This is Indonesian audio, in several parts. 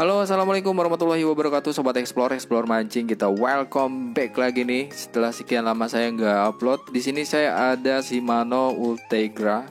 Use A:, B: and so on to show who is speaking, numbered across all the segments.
A: Halo, assalamualaikum warahmatullahi wabarakatuh, sobat explore mancing. Kita welcome back lagi nih. Setelah sekian lama saya nggak upload, di sini saya ada Shimano Ultegra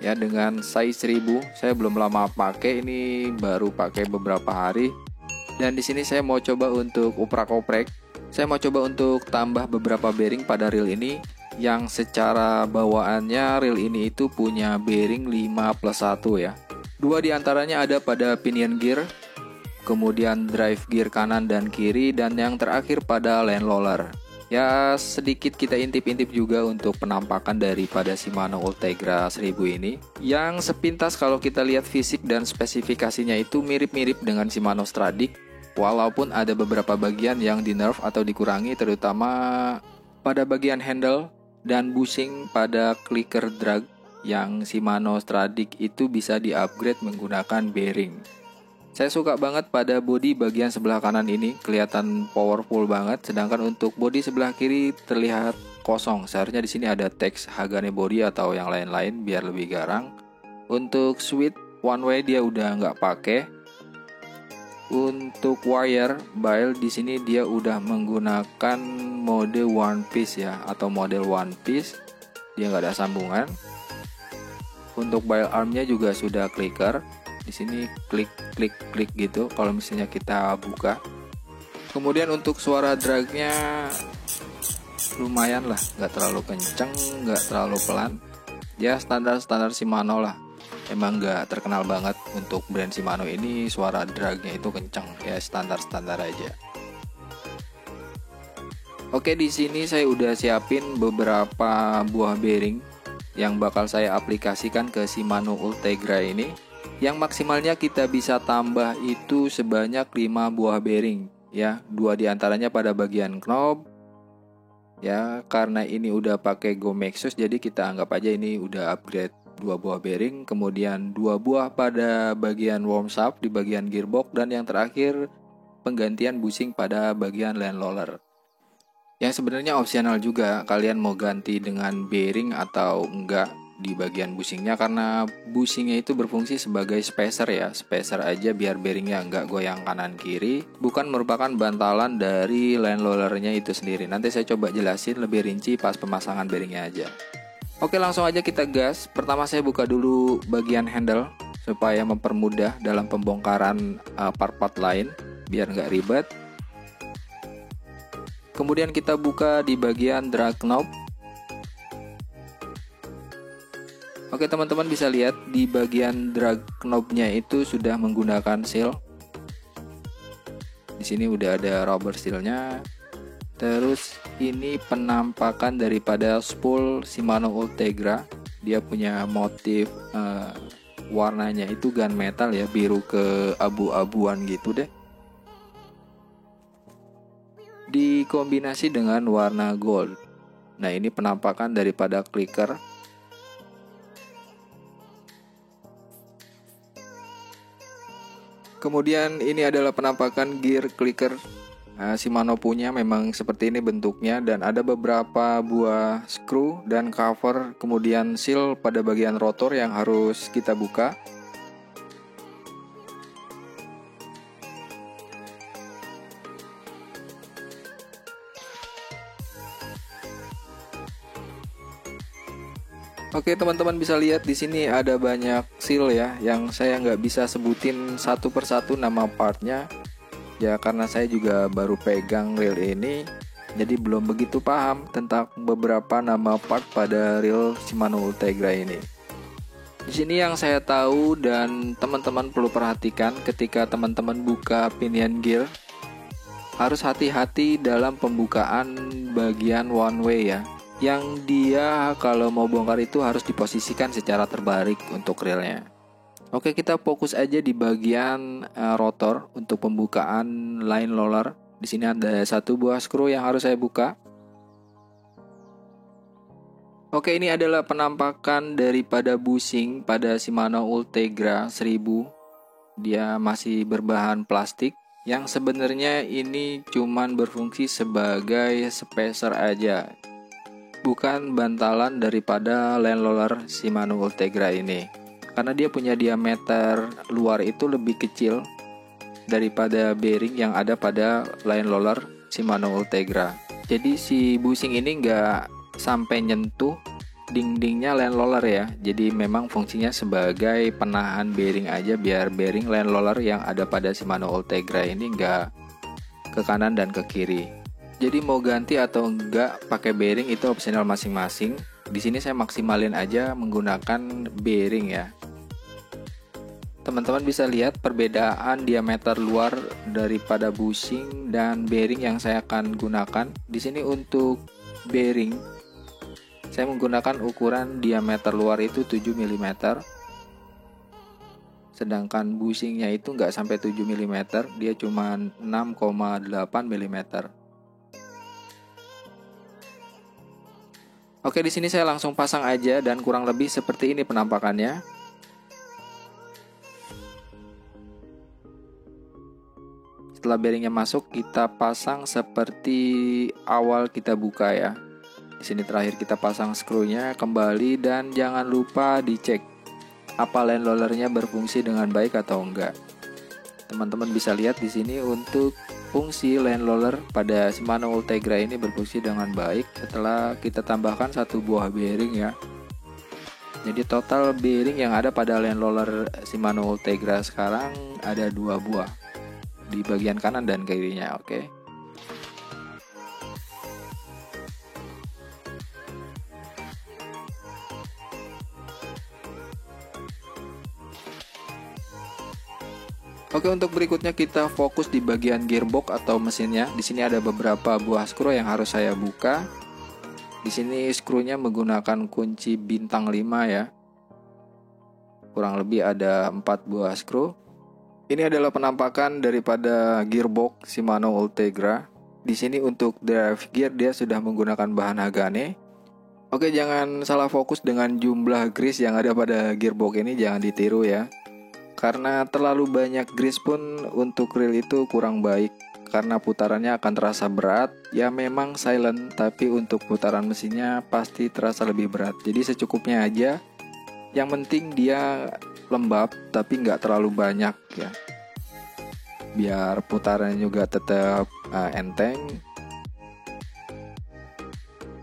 A: ya dengan size 1000. Saya belum lama pakai, ini baru pakai beberapa hari. Dan di sini saya mau coba untuk uprak-oprek. Saya mau coba untuk tambah beberapa bearing pada reel ini, yang secara bawaannya reel ini itu punya bearing 5+1 ya. Dua diantaranya ada pada pinion gear, kemudian drive gear kanan dan kiri, dan yang terakhir pada land roller. Ya, sedikit kita intip-intip juga untuk penampakan daripada Shimano Ultegra 1000 ini, yang sepintas kalau kita lihat fisik dan spesifikasinya itu mirip-mirip dengan Shimano Stradic, walaupun ada beberapa bagian yang di nerf atau dikurangi, terutama pada bagian handle dan bushing pada clicker drag. Yang Shimano Stradic itu bisa di-upgrade menggunakan bearing. Saya suka banget pada bodi bagian sebelah kanan ini, kelihatan powerful banget, sedangkan untuk bodi sebelah kiri terlihat kosong. Seharusnya di sini ada teks Hagane body atau yang lain-lain biar lebih garang. Untuk switch one way dia udah nggak pakai. Untuk wire bail di sini dia udah menggunakan mode one piece ya, atau model one piece. Dia nggak ada sambungan. Untuk bail armnya juga sudah clicker. Di sini klik gitu kalau misalnya kita buka. Kemudian untuk suara dragnya lumayan lah, nggak terlalu kenceng, nggak terlalu pelan. Ya standar Shimano lah. Emang nggak terkenal banget untuk brand Shimano ini suara dragnya itu kenceng. Ya standar aja. Oke, di sini saya udah siapin beberapa buah bearing yang bakal saya aplikasikan ke Shimano Ultegra ini, yang maksimalnya kita bisa tambah itu sebanyak 5 buah bearing ya, 2 diantaranya pada bagian knob ya, karena ini udah pakai Go Maxxus jadi kita anggap aja ini udah upgrade 2 buah bearing, kemudian 2 buah pada bagian worm shaft di bagian gearbox, dan yang terakhir penggantian bushing pada bagian land roller. Yang sebenarnya opsional juga kalian mau ganti dengan bearing atau enggak di bagian bushingnya, karena bushingnya itu berfungsi sebagai spacer ya, spacer aja biar bearingnya enggak goyang kanan kiri, bukan merupakan bantalan dari land rollernya itu sendiri. Nanti saya coba jelasin lebih rinci pas pemasangan bearingnya aja. Oke, langsung aja kita gas. Pertama saya buka dulu bagian handle supaya mempermudah dalam pembongkaran part-part lain biar enggak ribet. Kemudian kita buka di bagian drag knob. Oke, teman-teman bisa lihat di bagian drag knobnya itu sudah menggunakan seal. Di sini udah ada rubber sealnya. Terus ini penampakan daripada spool Shimano Ultegra. Dia punya motif warnanya itu gunmetal ya, biru ke abu-abuan gitu deh, dikombinasi dengan warna gold. Nah, ini penampakan daripada clicker. Kemudian ini adalah penampakan gear clicker. Shimano punya memang seperti ini bentuknya, dan ada beberapa buah screw dan cover, kemudian seal pada bagian rotor yang harus kita buka. Oke, teman-teman bisa lihat di sini ada banyak seal ya, yang saya nggak bisa sebutin satu persatu nama partnya ya, karena saya juga baru pegang reel ini, jadi belum begitu paham tentang beberapa nama part pada reel Shimano Ultegra ini. Di sini yang saya tahu dan teman-teman perlu perhatikan ketika teman-teman buka pinion gear, harus hati-hati dalam pembukaan bagian one way ya, yang dia kalau mau bongkar itu harus diposisikan secara terbalik untuk reelnya. Oke, kita fokus aja di bagian rotor untuk pembukaan line roller. Di sini ada satu buah screw yang harus saya buka. Oke, ini adalah penampakan daripada bushing pada Shimano Ultegra 1000. Dia masih berbahan plastik, yang sebenarnya ini cuman berfungsi sebagai spacer aja, bukan bantalan daripada land roller Shimano Ultegra ini, karena dia punya diameter luar itu lebih kecil daripada bearing yang ada pada line roller Shimano Ultegra. Jadi si bushing ini nggak sampai nyentuh dindingnya line roller ya. Jadi memang fungsinya sebagai penahan bearing aja, biar bearing line roller yang ada pada Shimano Ultegra ini nggak ke kanan dan ke kiri. Jadi mau ganti atau enggak pakai bearing itu opsional masing-masing. Di sini saya maksimalin aja menggunakan bearing ya. Teman-teman bisa lihat perbedaan diameter luar daripada bushing dan bearing yang saya akan gunakan. Di sini untuk bearing saya menggunakan ukuran diameter luar itu 7 mm. Sedangkan bushingnya itu nggak sampai 7 mm, dia cuma 6,8 mm. Oke, di sini saya langsung pasang aja dan kurang lebih seperti ini penampakannya. Setelah bearingnya masuk, kita pasang seperti awal kita buka ya. Di sini terakhir kita pasang skrunya kembali dan jangan lupa dicek apa line rollernya berfungsi dengan baik atau enggak. Teman-teman bisa lihat di sini untuk fungsi line roller pada Shimano Ultegra ini berfungsi dengan baik setelah kita tambahkan satu buah bearing ya. Jadi total bearing yang ada pada line roller Shimano Ultegra sekarang ada 2 buah di bagian kanan dan kirinya, oke. Oke, untuk berikutnya kita fokus di bagian gearbox atau mesinnya. Di sini ada beberapa buah skru yang harus saya buka. Di sini skrunya menggunakan kunci bintang 5 ya. Kurang lebih ada 4 buah skru. Ini adalah penampakan daripada gearbox Shimano Ultegra. Di sini untuk drive gear dia sudah menggunakan bahan Hagane. Oke, jangan salah fokus dengan jumlah grease yang ada pada gearbox ini, jangan ditiru ya. Karena terlalu banyak grease pun untuk reel itu kurang baik. Karena putarannya akan terasa berat. Ya memang silent, tapi untuk putaran mesinnya pasti terasa lebih berat. Jadi secukupnya aja. Yang penting dia lembab tapi nggak terlalu banyak ya, biar putarannya juga tetap enteng.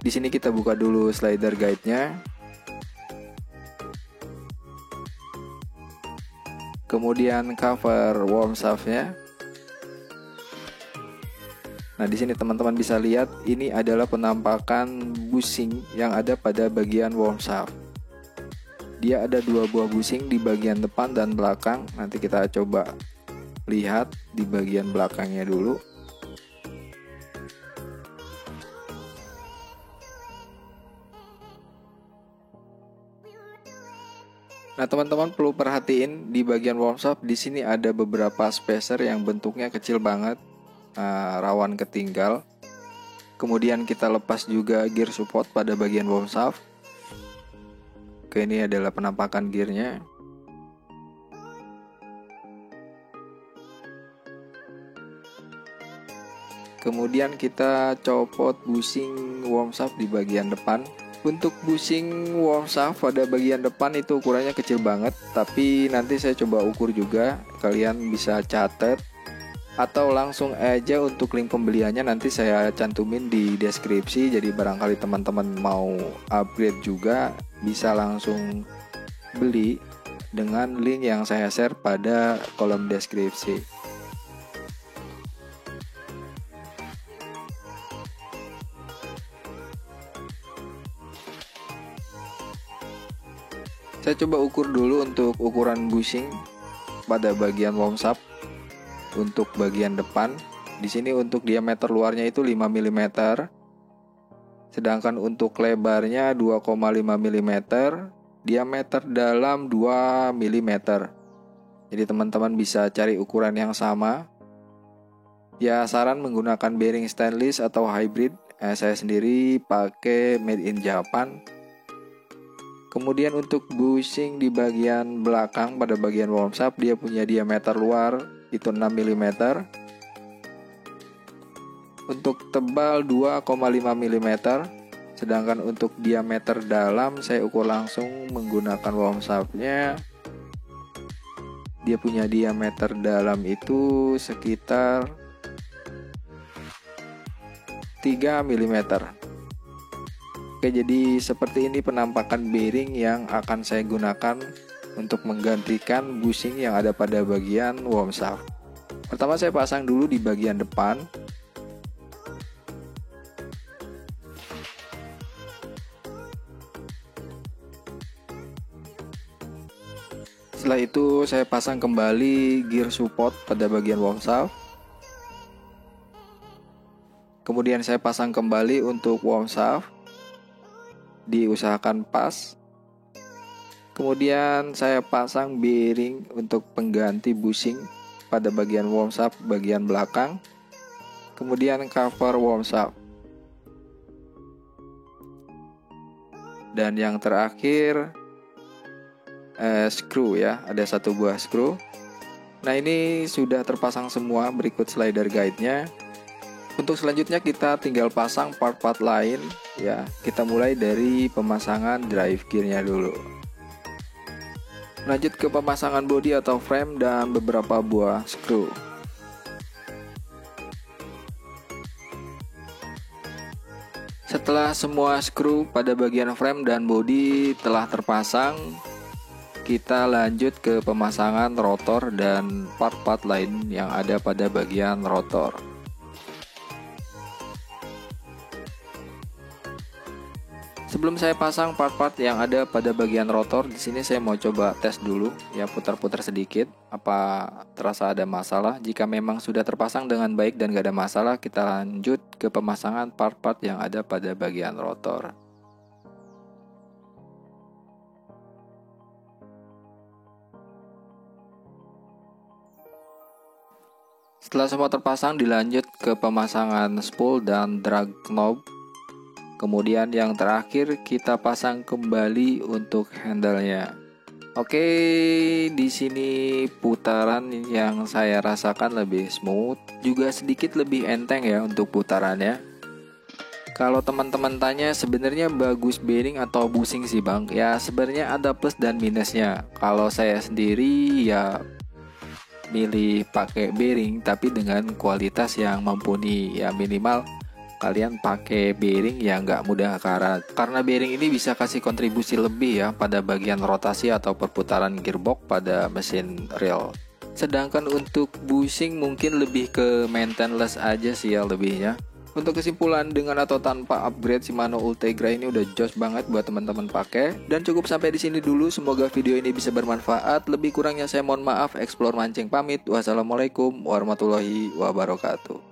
A: Di sini kita buka dulu slider guide-nya, kemudian cover worm shaft-nya. Nah, di sini teman-teman bisa lihat ini adalah penampakan bushing yang ada pada bagian worm shaft. Dia ada 2 buah bushing di bagian depan dan belakang. Nanti kita coba lihat di bagian belakangnya dulu. Nah, teman-teman perlu perhatiin di bagian worm shaft di sini ada beberapa spacer yang bentuknya kecil banget, rawan ketinggal. Kemudian kita lepas juga gear support pada bagian worm shaft. Oke, ini adalah penampakan gearnya. Kemudian kita copot bushing worm shaft di bagian depan. Untuk bushing worm shaft pada bagian depan itu ukurannya kecil banget, tapi nanti saya coba ukur juga. Kalian bisa catat atau langsung aja untuk link pembeliannya nanti saya cantumin di deskripsi. Jadi barangkali teman-teman mau upgrade juga bisa langsung beli dengan link yang saya share pada kolom deskripsi. Saya coba ukur dulu untuk ukuran bushing pada bagian worm shaft. Untuk bagian depan, di sini untuk diameter luarnya itu 5 mm. Sedangkan untuk lebarnya 2,5 mm, diameter dalam 2 mm. Jadi teman-teman bisa cari ukuran yang sama. Ya, saran menggunakan bearing stainless atau hybrid. Saya sendiri pakai made in Japan. Kemudian untuk bushing di bagian belakang pada bagian worm shaft, dia punya diameter luar itu 6 mm. Untuk tebal 2,5 mm. Sedangkan untuk diameter dalam saya ukur langsung menggunakan worm shaft-nya. dia punya diameter dalam itu sekitar 3 mm. Oke, jadi seperti ini penampakan bearing yang akan saya gunakan untuk menggantikan bushing yang ada pada bagian worm shaft. Pertama saya pasang dulu di bagian depan. Setelah itu saya pasang kembali gear support pada bagian worm shaft. Kemudian saya pasang kembali untuk worm shaft. Diusahakan pas. Kemudian saya pasang bearing untuk pengganti bushing pada bagian worm shaft bagian belakang. Kemudian cover worm shaft. Dan yang terakhir screw ya, ada 1 buah screw. Nah, ini sudah terpasang semua, berikut slider guide-nya. Untuk selanjutnya kita tinggal pasang part-part lain ya. Kita mulai dari pemasangan drive gear-nya dulu. Lanjut ke pemasangan bodi atau frame dan beberapa buah screw. Setelah semua screw pada bagian frame dan bodi telah terpasang, kita lanjut ke pemasangan rotor dan part-part lain yang ada pada bagian rotor. Sebelum saya pasang part-part yang ada pada bagian rotor, di sini saya mau coba tes dulu ya, putar-putar sedikit apa terasa ada masalah. Jika memang sudah terpasang dengan baik dan gak ada masalah, kita lanjut ke pemasangan part-part yang ada pada bagian rotor. Setelah semua terpasang, dilanjut ke pemasangan spool dan drag knob. Kemudian yang terakhir kita pasang kembali untuk handle-nya. Oke, di sini putaran yang saya rasakan lebih smooth, juga sedikit lebih enteng ya untuk putarannya. Kalau teman-teman tanya sebenarnya bagus bearing atau bushing sih bang? Ya sebenarnya ada plus dan minusnya. Kalau saya sendiri ya milih pakai bearing tapi dengan kualitas yang mumpuni ya, minimal kalian pakai bearing yang nggak mudah karat, karena bearing ini bisa kasih kontribusi lebih ya pada bagian rotasi atau perputaran gearbox pada mesin real. Sedangkan untuk bushing mungkin lebih ke maintenance aja sih ya lebihnya. Untuk kesimpulan, dengan atau tanpa upgrade Shimano Ultegra ini udah jos banget buat teman-teman pakai. Dan cukup sampai di sini dulu, semoga video ini bisa bermanfaat. Lebih kurangnya saya mohon maaf. Explore Mancing pamit. Wassalamualaikum warahmatullahi wabarakatuh.